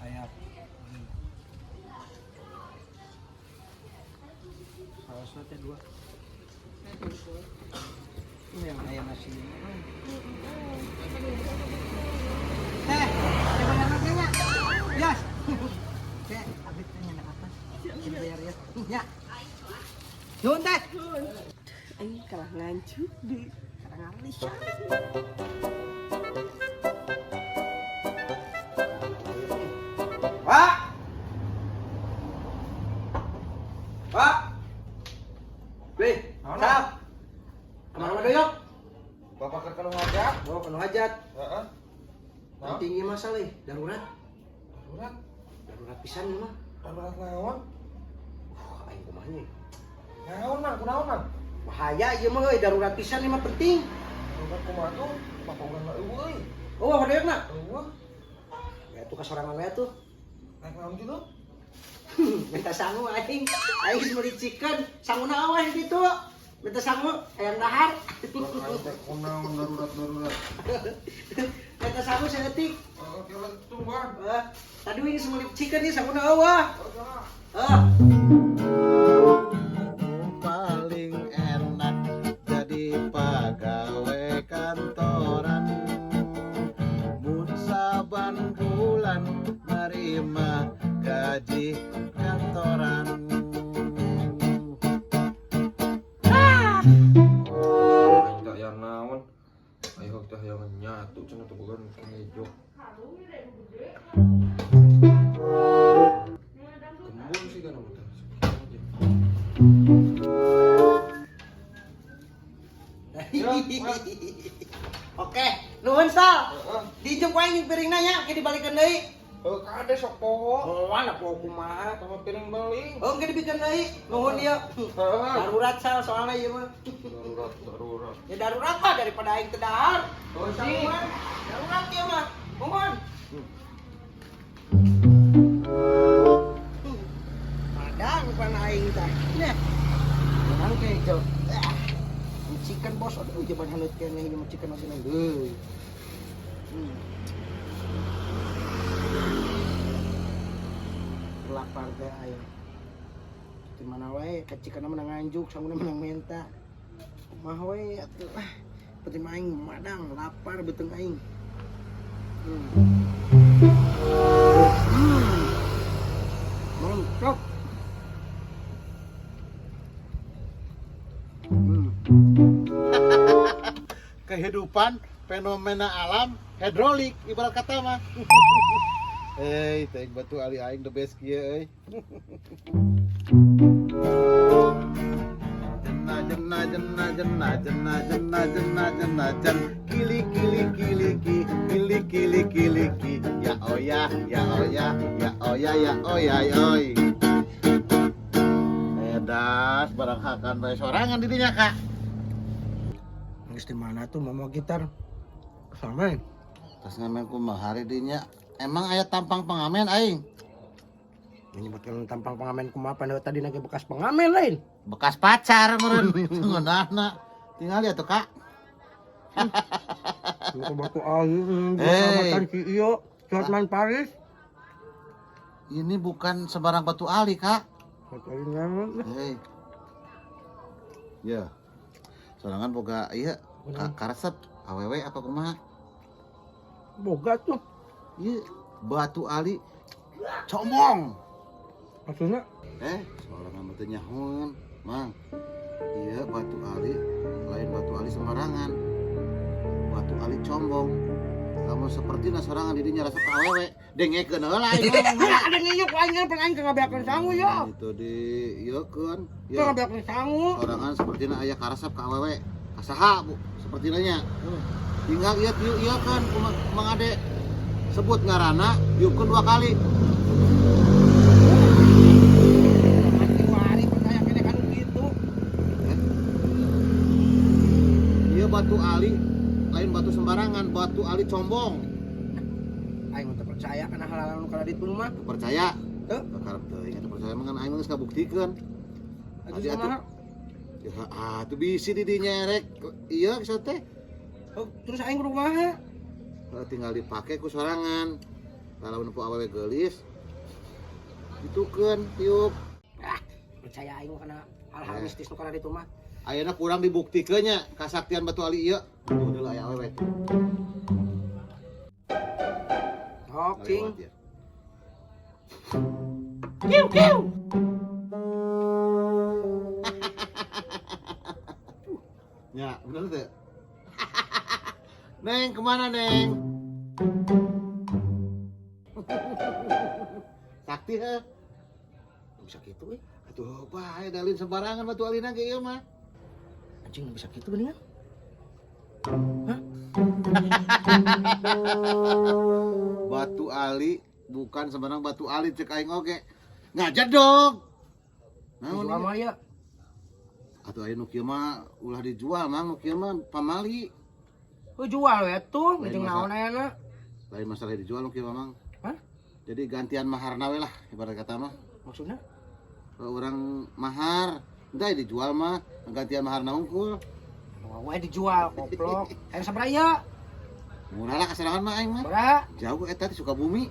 sayap. Sausnya teh 2. Ini yang ayam nasi. Teh, ada banyak nya. Yes. Teh, abis tanya nak apa? Kita bayar ya. Ya. Nuhun teh. Aing kalah ngancuk di karangalis. Pak. Pak. Wih, sap. Kemana ada yuk? Bapak ke kanu hajat? Oh, penuh hajat. Heeh. Yang tinggi masalah darurat. Darurat. Darurat pisan ieu mah. Darurat naon? Aing kumaha nya? Naon nang? Kunaon nang? Bahaya ieu mah euy, darurat pisan ieu mah penting. Darurat kumaha tuh? Papongan mah eueuh. Oh, hadeurna. Eueuh. Ya tuh kasorangan we tuh. Naik naon kitu? Minta sangu aing. Aing geus meuli chicken, sanguna aweh ditu. Minta sangu hayang dahar. Aing teh kunaon darurat. Minta sangu saeutik. Oke lah tungguan. Tadi we geus meuli chicken ieu sanguna aweh. Paling enak jadi pegawai kantoran, mun saban bulan nerima gaji kantoran. Aing teh aya naon? Ayo teh aya nyatu cenah teh bukan kejo. Kembung sih kan teh. Oke, nuhun Sal. Heeh. Dijuk wae nying piringna nya, ge dibalikeun deui. Kade sok poho. Oh, mana poho kumaha? Sama piring beling. Oh, ge dibikeun deui. Nuhun ieu. Heeh. Darurat Sal soalnya ieu mah. Darurat. Ya darurat mah daripada aing teu dahar. Oh, sih. Darurat ieu mah. Nuhun. Padang pan aing teh. Nya. Menang kejo. Chicken bos, aduh jaban haneut keneh ieu mah chicken masih deui. Lapar teh aya. Di mana wae ka chicken menang nganjuk, sanguna menang menta. Kumaha wae atuh. Penting aing madang lapar beuteung aing. Mantap. Kehidupan fenomena alam hidrolik ibarat kata mah. Teh batu ali aing the best kieu euy. Jen kili ya oya oi. Edas barang hakan bae sorangan di dinya Kak. Geus di mana tuh mama gitar? Sampai. Tas ngamen kumaha hari dinya. Emang aya tampang pengamen aing? Menyebutkan tampang pengamen kumaha padahal tadi nage bekas pengamen lain. Bekas pacar meureun. Ngeunahna. Tinggal ya tuh Kak. Buka batu air, Hey. si iyo, Hotman Paris. Ini bukan sembarang batu ali Kak. Batu air nyaman. Hei. Ya. Sorangan boga ieu karesep awewe apa kumaha? Boga tuh. Ieu batu ali combong. Maksudnya? Sorangan teh nyahun, Mang. Ieu batu ali lain batu ali sembarangan. Batu ali combong. Kamu seperti sorangan didinya resep awewe, dengekeun heula aing. Ada nginyuk aing pan aing ngabeakeun sangu ya. Itu di ieukeun. Teu ngabeakeun sangu. Sorangan sepertina aya karesep ka awewe. Kasaha Bu? Sepertina nya. Tinggal ieu kan Mang Ade sebut ngaranna diukeun 2 kali. Mari percaya kene kan gitu. Ieu batu ali lain batu sembarangan, batu ali combong. Aing teu percaya kana hal-hal nu kada ditu mah. Percaya? Teu. Karep teh ingat percaya mah kan aing geus kabuktikeun. Atuh kumaha? Ya atuh bisi di dinya erek. Ieu geus teh. Oh, terus aing kudu kumaha? Tinggal dipake ku sorangan. Kalau nempo awewe geulis ditukeun tiup. Ah, percaya aing kana hal-hal mistis nu kana ditu mah. Ayeuna kurang dibuktikeun nya kasaktian batu ali ieu. Tuh deui aya awewe. Oking. Lewat ya. Kiu kiu. Ya, bener tuh. Neng, kemana Neng? Sakti ha? Bisa gitu euy. Atuh, bae dalin sembarangan batu alina ge ieu mah. Anjing bisa gitu geuningan. Batu ali bukan sembarang batu ali cek aing oge. Ngajak dong. Jual Naon mah ieu? ya. Atuh aya nu kieu mah ulah dijual mang, nu kieu mah pamali. Oh jual we tuh, Lain jeung masa. naon aya. Lain masalah dijual nu kieu mah mang. Hah? Jadi gantian maharna we lah ibarat kata mah. Maksudnya? Kalau orang mahar, entah dijual mah gantian maharna unggul. Wae dijual goblok. Aya sabaraya? Murah lah kasarangan mah aing mah. Berapa? Jauh eta di Sukabumi.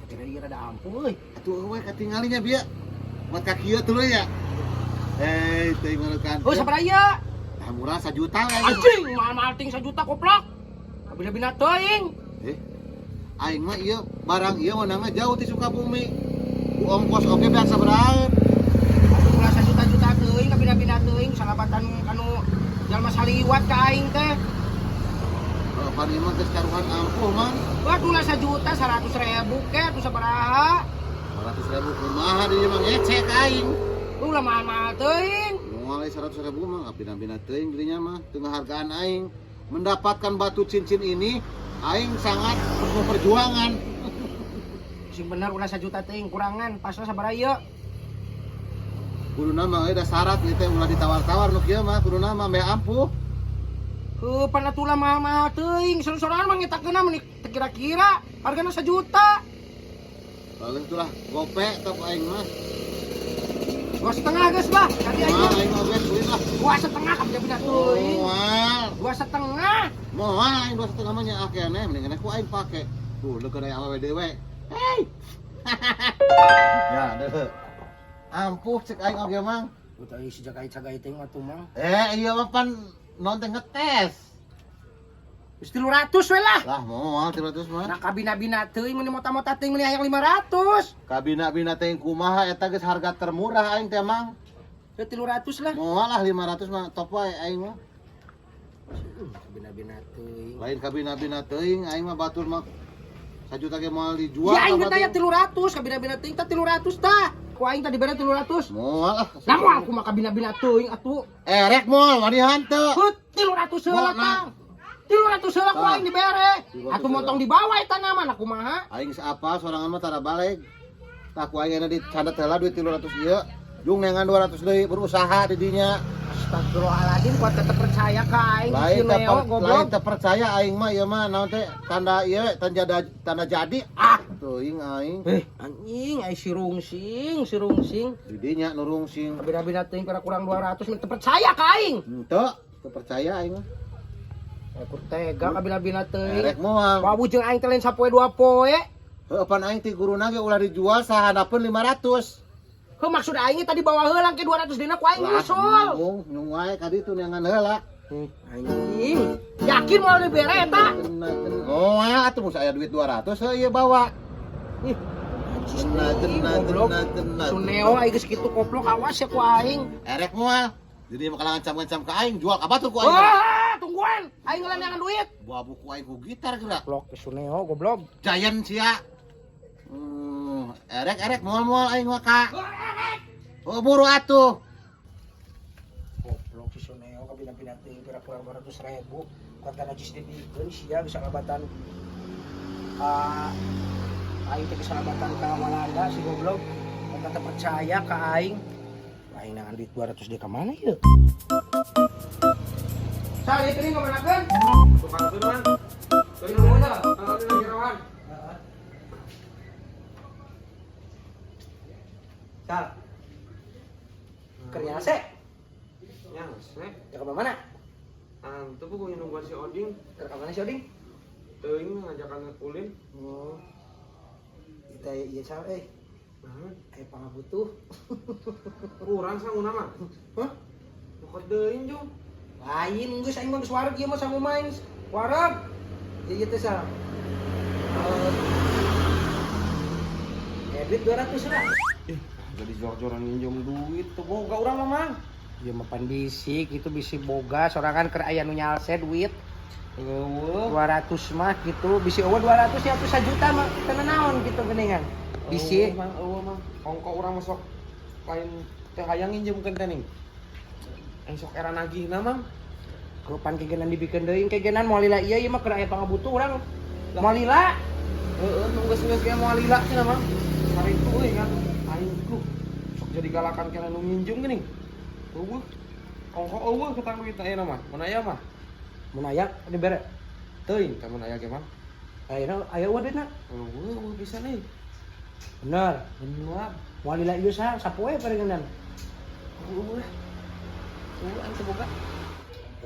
Kira ieu rada ampuh euy. Atuh we katinggalinya bieu. Mat ka kieu tuluy ya. Teuing ngalukan. Oh sabaraya? Nah, murah 1 juta we. Anjing, mahal ting 1 juta goblok. Kabina-bina teuing. Aing mah ieu barang ieu meunangna jauh di Sukabumi. Ku ongkos oge beak sabaraha. Atuh ulah 1 juta teuing kabina-bina teuing salabatan kanu jalma saliwat ka aing teh. Pan ieu mah geus caruhan ampuh mang. Wah ulah 1 juta 100.000 ke atuh sabaraha? 100.000 kumaha di ieu mah ngecek aing. Ulah mahal-mahal teuing. Mulai 100.000 mah kapina-pina teuing dirinya mah teu ngahargaan aing. Mendapatkan batu cincin ini aing sangat penuh perjuangan. Sing bener ulah 1 juta teuing kurangan pasna sabaraha? Kuduna mah ada syarat ieu teh ulah ditawar-tawar nu kieu mah kuduna mah bea ampuh. Pan atuh ulah mahal-mahal teuing. Sorangan mah ngetakeunna meuni kira-kira hargana 1 juta. Paling itulah gope tep aing mah. 2,5 geus bah. Tadi aing mah Aing mah geus beulit lah. 2,5 kabina teuing. Moal. 2,5. Moal aing 2,5 mah nya akene mending ku aing pake. Tuh leukeun aya awewe dewe. Hei. Ya, deuh. Ampuh cek aing oge mang. Udah si jagai-jagai teh mah tuh mang. Iya mah pan non teh ngetes. Geus 300 we lah. Lah moal 300 mah. Nah kabina-bina teuing meuni mota-mota teuing meuni hayang 500. Kabina-bina teh kumaha eta geus harga termurah aing teh mang. Teu 300 lah. Moal lah 500 mah top wae aing mah. Kabina-bina teuing. Lain kabina-bina teuing aing mah batur mah 1 juta ge moal dijual. Ya aing ka teh aya batur. 300 kabina-bina teuing teh 300 tah. Ku aing tadi bere 300. Moal ah. Lah moal aku mah kabina-bina teuing atuh. Rek moal wani hanteu. Hut 300 heula tang. 300 heula ku aing dibere. Atuh motong di bawah eta na mah kumaha? Aing saapa sorangan mah tara balik. Tak ku aing di candet heula duit 300 ieu. Jung nengan 200 deui berusaha di dinya. Astagfirullahaladzim, kuat tetep percaya ka aing si Leo Lain goblok. teu percaya aing mah ieu mah naon teh tanda ieu tanda jadi. Ah, teuing aing. Anjing, ai sirungsing. Di dinya nurungsing. Kabina-bina teuing kurang 200 teu percaya ka aing. Henteu, teu percaya aing mah. Aku tega kabina-bina teuing. Rek moal. Wabu jeung aing teh lain sapoe 2 poe. Heuh pan aing ti guruna ge ulah dijual sahandapeun 500. Heuh maksud aing tadi bawa heulang ke 200 dina ku aing nyusul. Nyung wae ka ditu neangan heula. Anjing, yakin moal dibere eta? Oh, atuh mun aya duit 200 heuh ieu bawa. Goblok. Suneo aing geus kitu goblok awas ya ku aing. Erek moal. Jadi mah ngancam-ngancam ka aing jual ka batur ku aing. Wah, tungguan. Aing ngeleneangan duit. Bawa buku aing ku gitar geura. Goblok Suneo goblok. Giant sia. Erek moal aing mah ka. Oh, buru atuh. Goblok si Suneo kabina-bina teuing kurang 200.000. Kata najis dibikeun sia bisa labatan aing teh bisa labatan ka Walanda si goblok. Kata percaya ka aing. Aing nangan duit 200 dia ka mana ieu? Sal, ieu teuing ngomanakeun? Tukang teu man. Teuing ngomana? Di jerawan. Sal. Kerja se? Yang seh. Ya ke mana? Antu buku nungguan si Oding. Ke mana si Oding? Teuing ngajakan ulin. Oh. Kita iya salah Nah, kayak pangabutuh. kurang sangguna mah. Hah? Bukan teuing Jung. Lain geus aing mah geus wareg ieu mah sangu main. Wareg. Ieu teh salah. Duit 200 lah. Jadi jor-joran minjem duit tuh boga urang mah Mang. Ieu mah pan bisik itu bisi boga sorangan keur aya nu nyalse duit. Eueuh. 200 mah gitu, bisi eueuh 200 ya atuh 1 juta mah teu naon gitu geuningan. Bisi Eueuh Mang. Ongko urang masuk lain teh hayang nginjemkeun teh ning. Esok era nagihna Mang. kalau pan kegenan dibikeun deui kegenan moal lila ieu ieu mah keur aya pangabutuh urang. Moal lila. Heeh, nu geus ge moal lila cenah Mang. Hari itu euy kan aing ku sok jadi galakan kana nu nginjem geuning. Eueuh. Ongko eueuh ketang duit ayeuna mah. Mun aya mah. Mun aya di bere. Teuing ka mun aya ge Mang. Ayeuna aya eueuh duitna. Eueuh pisan euy. Bener. Bener. Moal lila ieu sapoe parengenan. Eueuh. Aing teu boga.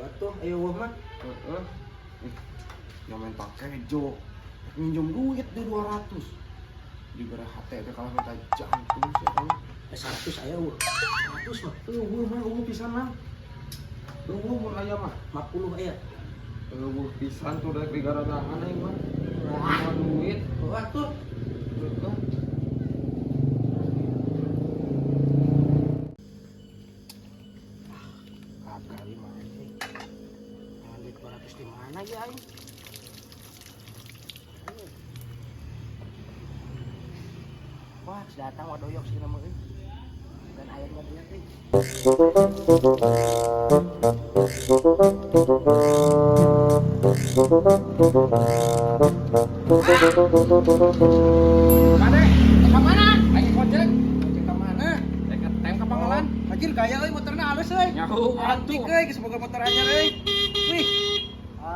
Atuh aya eueuh mah. Heeh. Ya main pakai jo. Minjem duit di 200. Di bere hate teh kalah minta jantung sih Mang. 100 aya eueuh. 100 mah. Eueuh mah eueuh pisan Mang. Eueuh mun aya mah. 50 aya. Eueuh pisan tuh rek digaradahan aing mah. Mah duit. Oh atuh. Heeh. Kali mah anjing. Duit 200 di mana ya aing? Wah, datang wadoyok sih nama euy. Dan aya enggak dia teh. Mana? Ka mana? Aing ojek. Ojek ka mana? Dekat tem ka Pangalan. Anjir gaya euy motorna halus euy. Nyaho Antik euy, geus boga motor anyar euy. Wih.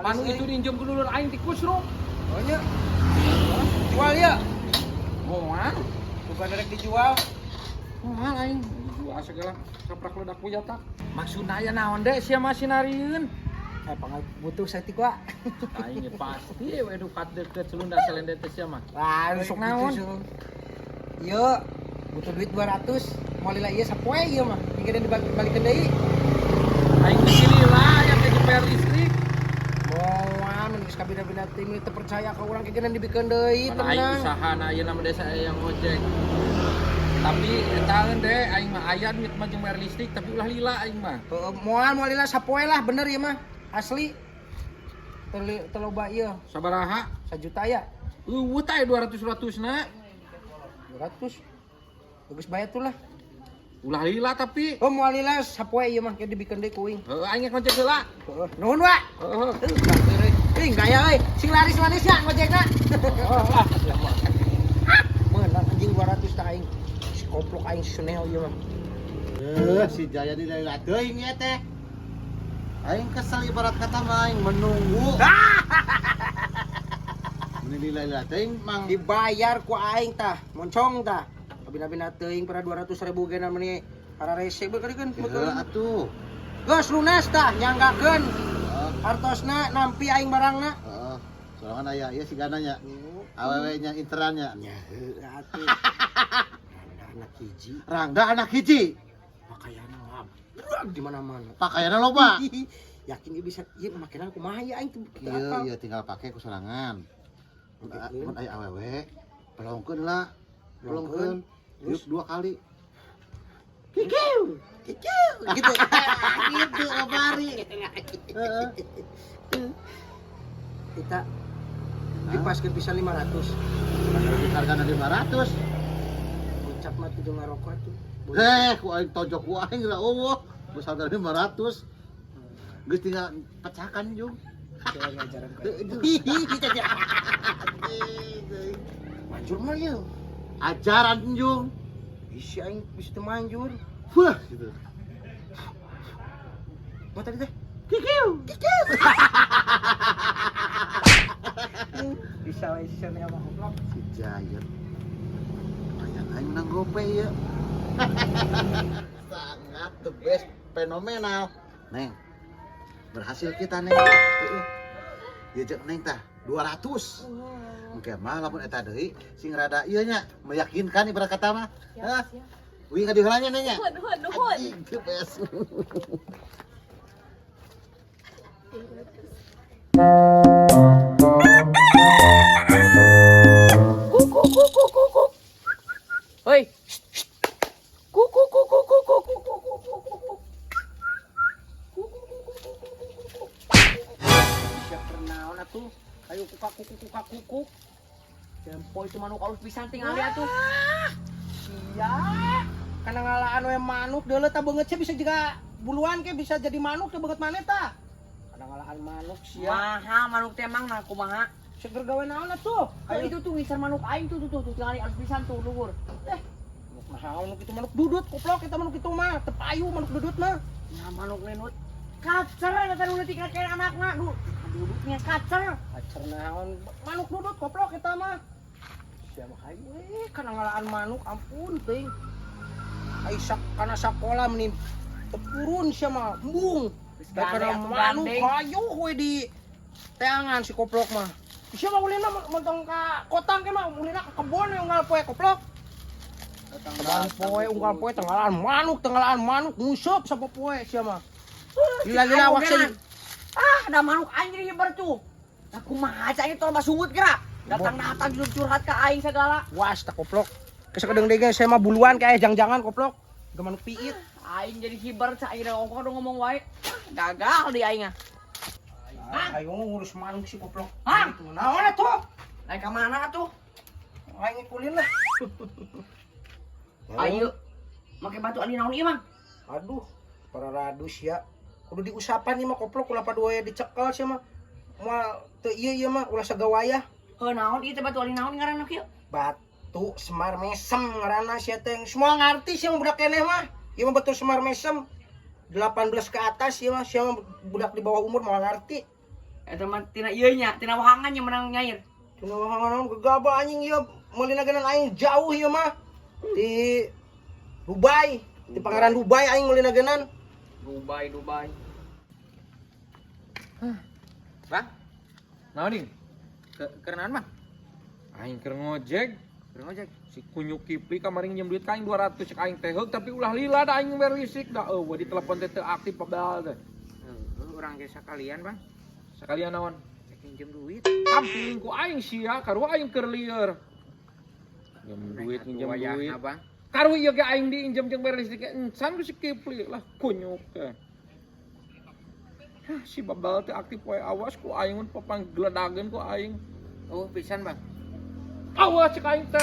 Panu itu dinjem ku dulur aing ti Kusro. Oh nya. Jual ya? Moal. Bukan direk dijual. Moal aing. Jual segala kaprak ledak pujatak. Maksudna aya naon deh sia mah sinarieun. Pangal butuh saeutik wa. Aing pasti we dukat deukeut selunda salende teh sia mah. Wah, Sok naon? Ieu butuh duit 200. Mau lila ieu sapoe ieu mah. Dikeun dibalikeun deui. Aing geus lila yang jadi PR listrik. Moal mun geus kabina-bina teh teu percaya ka urang kegenan dibikeun deui Mana aing tenang. usaha na ieu nama desa yang ojek. Tapi eta deh aing mah aya duit mah jeung bayar listrik tapi ulah lila aing mah. Moal lila sapoe lah bener ieu mah. Asli. Terloba ieu Sabaraha? 1 juta ya. Eueuh tah 200 na. 200. Bagus bayar tuh lah. Ulah lila tapi. Oh moal lila sapoe ieu mah ke dibikeun deui ku uing. Heuh aing ngojek heula. Heeh. Nuhun wa. Heeh. Ih, gaya euy. Sing laris-laris ya ngojekna. Meunang anjing 200 tah aing. Si koplok aing suneo ieu mah. Si Jaya di lila teuing ya teh. Aing kesel ibarat kata mah aing menunggu. Ini lila teuing mang Dibayar ku aing tah, moncong tah. Kabina-bina teuing para 200.000 geuna meni hararese beukeureun Heeh beukeureun. atuh. Geus lunas tah nyanggakeun. Hartosna nampi aing barangna. Heeh. Soalnya aya ieu sigana nya. Awewe nya interannya. Nya heuh atuh. Anak hiji, Rangda anak hiji. pakaianna ngabrak di mana-mana. Pakaianna loba. Yakin dia bisa ieu makenan kumaha ya aing teu Iya tinggal pakai ku sorangan. Mun aya awewe pelongkeun lah. Pelongkeun. Yuk 2 kali. Kikiu. Kikiu. Gitu. Gitu kabari. Heeh. Kita dipaskeun bisa 500. Hargana 500. Ucap mah tuh ngarokok tuh. Ku aing tojok ku aing lah eueuh. Geus harga 500. Geus tinggal pecahkan Jung. Coba ngajaran ka. Manjur mah ieu. Ajaran Jung. Isi aing bisa teu manjur. Wah gitu. Mau tadi teh? Kikiu. Bisa we sisa nih sama goblok. Si Jaya. Banyak aing menang gope ya. Sangat the best fenomenal. Neng. Berhasil kita Neng. Ya cek Neng tah. 200. Oke mah lamun eta deui sing rada ieu nya meyakinkan ibarat kata mah. Hah? Wi ka diheulanya nya. Nuhun. Anjing teu beres. Hoi. Siap pernaon atuh. Ayo kukak. Dempo itu manuk alus pisan tinggal lihat tuh. Sia. Kana ngalaan we manuk deuleu tah beungeut sia bisa juga buluan ke bisa jadi manuk teh beungeut maneh tah. Kana ngalaan manuk sia. Maha manuk teh emang nah kumaha. Seger gawe naon atuh? Ayo itu tuh ngisar manuk aing tuh tinggal alus pisan tuh luhur. Manuk itu manuk dudut goblok kita manuk itu mah tepayu manuk dudut mah. Nah manuk lenut. Kacer eta nu leutik kake anakna. Duduknya kacer. Acer naon manuk dudut goblok kita mah. Sia mah hayu we kana ngalaan manuk ampun teuing. Aisyah kana sakola meni tepurun sia mah embung. Daripada manuk hayu we di teangan si goblok mah. Sia mah ulina montong ka kotang ke mah ulina ka kebon we unggal poe goblok. Unggal poe tenggalaan manuk nguseup sapopoe sia mah. Gila awak sia. Ada manuk aing jadi hiber tuh. Nah kumaha aja itu mah sungut kira. Datang curhat ke aing segala. Was tak goblok. Kesakedeng deui saya mah buluan kayak jangan goblok. Ge manuk piit. Aing jadi hiber cak aing ongko ngomong wae. Gagal di aing. Ayo ngurus manuk si goblok. Hah? Naon atuh? Naik ke mana tuh? Aing kulin lah. Ayo. Make batu ali naon ieu, Mang? Aduh, para radus ya. Kudu diusapan ieu mah goblok ulah paduaya dicekel sia mah. Moal teu ieu mah ulah sagawayah. Heuh naon ieu teh batu ali naon ngaranna kieu? Batu semar mesem ngaranna sia teh. Semua ngarti sia mah budak keneh mah. Ieu mah batu semar mesem. 18 ke atas sia mah budak di bawah umur moal ngarti. Eta mah tina ieu nya, tina wahangan nya menang nyair. Tina wahangan naon gegabah anjing ieu meulina genan aing jauh ieu mah. Di Dubai, di Pangeran Dubai aing meulina genan. Dubai. Bang, naon nih? Kerenaan mah? Aing keur ngojek. Si kunyuk Kipli kamaring njem duit ka aing 200 cek aing teh heug tapi ulah lila da aing berisik da eueuh di telepon teh teu aktif padahal teh. Urang ge sakalian, Bang. Sakalian naon? Cek pinjem duit. Ampiling ku aing sia, karu aing keur lieur. Nginjem duit. Bang. Karu ieu ge aing diinjem jeung berisik encan ku si Kipli lah kunyuk teh. Si babal teh aktif wae awas ku aing mun papanggledageun ku aing. Oh, pisan, Bang. Awas cek aing teh.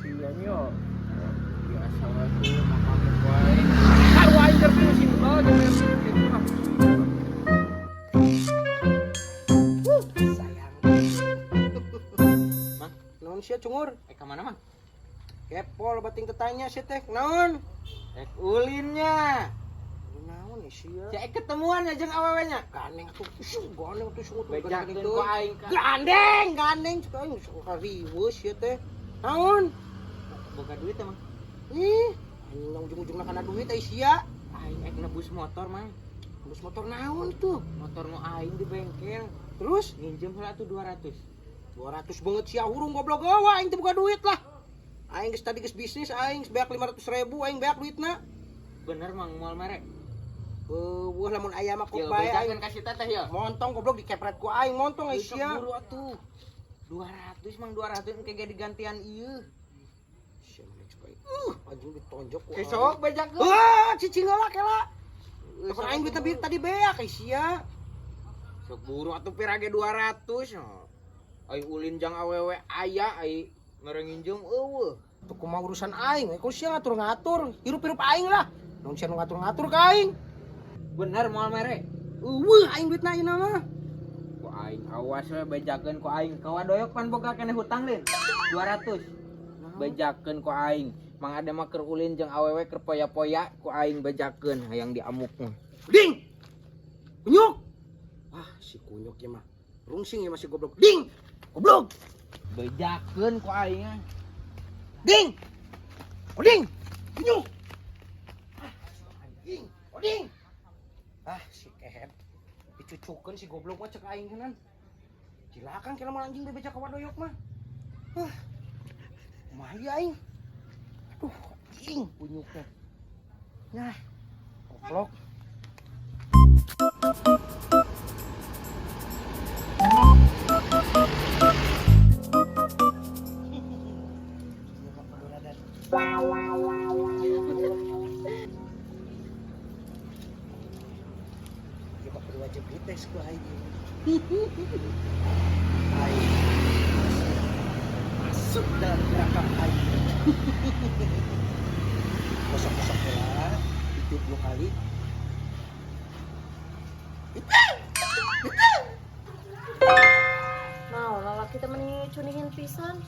Iya nya. Biasa wae tuh makamu wae. Karu aing keur pieu si babal jeung berisik gitu mah. Mang, naon sia cungur? Ka mana, Mang? Kepol bating tetanya sia teh. Naon? Ulinnya. Naon nih sia? Cek ketemuan ya jeung awewe-nya. Gandeng tuh sungut. Bejakeun ku aing ka. Gandeng cek aing riweuh sia teh. Naon? Boga duit emang. Aing ujung-ujungna kana duit ai sia. Aing ek nebus motor, Mang. Bus motor naon tuh? Motor nu aing di bengkel. Terus Nginjem heula tuh 200. 200 banget sia hurung goblok eueuh aing teh buka duit lah. Aing geus tadi geus bisnis aing beak 500.000 aing beak duitna. Bener, Mang, moal merek. Wah lamun aya mah Ieu kok bae aing bejakeun ka si teteh ya. montong goblok dikepret ku aing montong ai sia. Buru atuh. 200, Mang, 200 engke ge digantian ieu. Sia mana cek aing. Anjing ditonjok ku. Besok bejakeun. Cicing heula kela. Tepan aing duitna tadi beak ai sia. Sok buru atuh pirage 200. Ai ulin jang awewe aya ai ngerenginjem eueuh. Tuh kumaha urusan aing, ku sia ngatur-ngatur, hirup-hirup aing lah. Naon sia ngatur-ngatur ka aing? Bener moal mere. Aing duitna ayeuna mah. Ku aing awas we bejakeun ku aing. Kawa doyok pan boga keneh hutang lin. 200. Bejakeun ku aing. Mang ade mah keur ulin jeung awewe keur poya-poya ku aing bejakeun hayang diamuk mah. Ding. Kunyuk. Si kunyuk ya mah. Rungsing ya masih goblok. Ding. Goblok. Bejakeun ku aing. Ding. Ding. Kunyuk. Ding. Ding. Si kehet. Dicucukeun si goblok mah cek aing kenan. Silakan kalau mau anjing bebeja ka wadoyok mah. Kumaha ieu aing? Aduh, anjing punyuknya. Nah, goblok. Coba berwajib dites ku aing. Aing masuk dalam gerakan aing. Kosok-kosok bola, tiup 2 kali. Nah, lalaki teh mending cunihin pisan.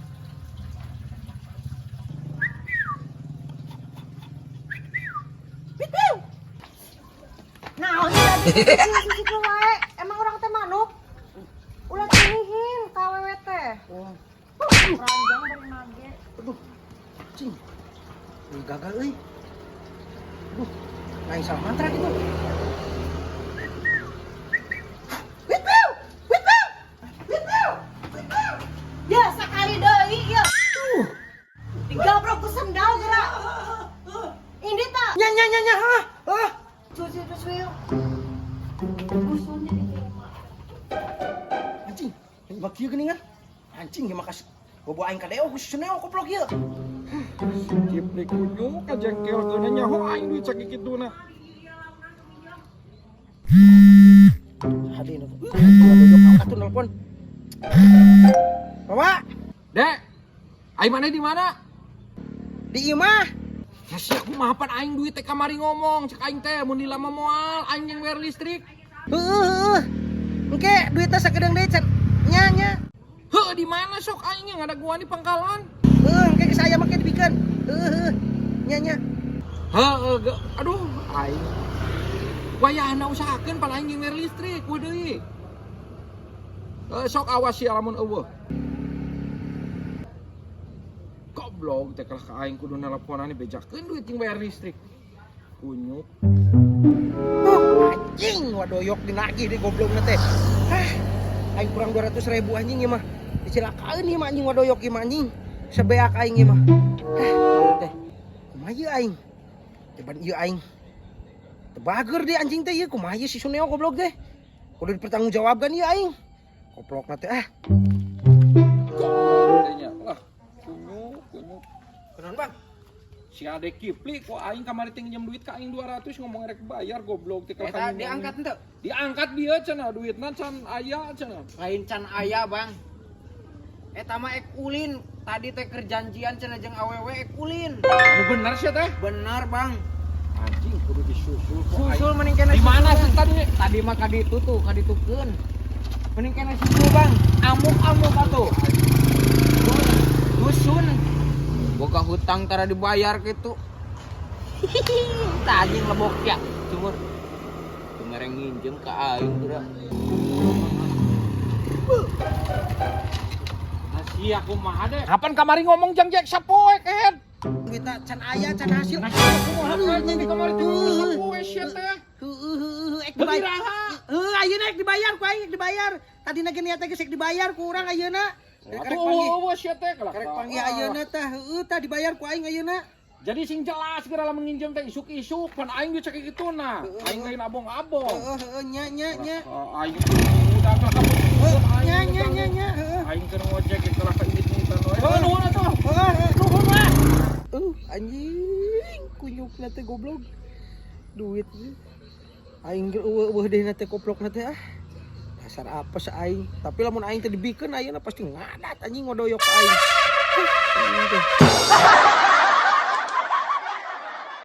Nah, sisi wae. Emang orang teh manuk. Ulah cunihin ka awewe teh. Oh, Ranjang bari mage. aduh. Cing. Ini gagal euy. Aduh, lain salah mantra gitu. Ya, sakali deui ya. Digabrok ku sendal gerak. Ini tak. Nya. Cuci yuk. Anjing, ini bak kieu geuningan. Anjing ge makas bobo aing ka deo khusus neo goblok ieu. Kipli kunyuk kajengkel keuna nyaho aing duit sakikituna. Hadir aku. Wadoyok angkat tuh nelpon. Bawa, Dek, aing maneh di mana? di imah. Ya sia kumaha aing duit teh kamari ngomong, cek aing teh mun dilama moal aing yang bayar listrik. Heuh. Engke duitnya sakedeng deui can. Nya. Heuh di mana sok aing yang ada gua di pangkalan? Engke geus aya make dipikeun. Heuh. Nya. Heuh, aduh aing. Wayahna usahakeun pan aing yang bayar listrik, kudu deui. Sok awas ya lamun eueuh. Goblok teh kalah ka aing kudu nelponan bejakeun duit jeung bayar listrik. Kunyuk. Anjing wadoyok dinagih di goblokna teh. Aing kurang 200.000 anjing ieu mah. Dicilakaeun ieu mah anjing wadoyok ieu mah anjing. Sebeak aing ieu mah. Teh. Kumaha ieu aing? Teban ieu aing. Tebager deh anjing teh ieu kumaha ieu si Suneo goblok teh. Kudu dipertanggungjawabkan ieu aing. Goblokna teh Tanya lah. Kunyuk. Kenaon Bang? Si Ade Kipli kok aing kamari teh nginjem duit ka aing 200 ngomong rek bayar goblok teh ka Eta diangkat henteu? Diangkat bieu cenah duitna can aya cenah. Lain can aya, Bang. Eta mah ek ulin. Tadi teh kerjanjian cenah jeung awewe ek ulin. Anu bener sih teh. Bener, Bang. Anjing kudu disusul kok Susul mending kena Di mana susul. sih tadi? Tadi mah kaditu tuh, kaditukeun. Mending kena susul, Bang. Amuk-amuk atuh. Dusun. Boga hutang tara dibayar gitu. Tah anjing lebok ya, cumur. Dengareng nginjem ke aing tuh dah. Nasi aku mah deh. Kapan kamari ngomong jang jek sapoe ken? Duitna can aya can hasil. Kumaha anjing di kamari teh sapoe shit teh. Ek dibayar. Beraha? Ayeuna ek dibayar ku aing ek dibayar. Tadina ge niatna geus ek dibayar ku urang ayeuna. Karek panggih. Atuh shit teh kalau. Karek panggih ayeuna tah heueuh tah dibayar ku aing ayeuna. Jadi sing jelas geura lamun nginjem teh isuk-isuk pan aing geus cek kituna. Aing lain abong-abong. Heeh nya. Aing udah kamu. Nya. Aing keur ngojek ke lah ini-initan we. Heuh nuhun atuh. Nuhun mah. Anjing kunyukna teh goblok. Duit aing ge eueuh deui teh goblokna teh ah. Dasar apa sih aing? Tapi lamun aing teh dibikeun ayeuna pasti ngadat anjing ngodoyok aing. Anjing teh.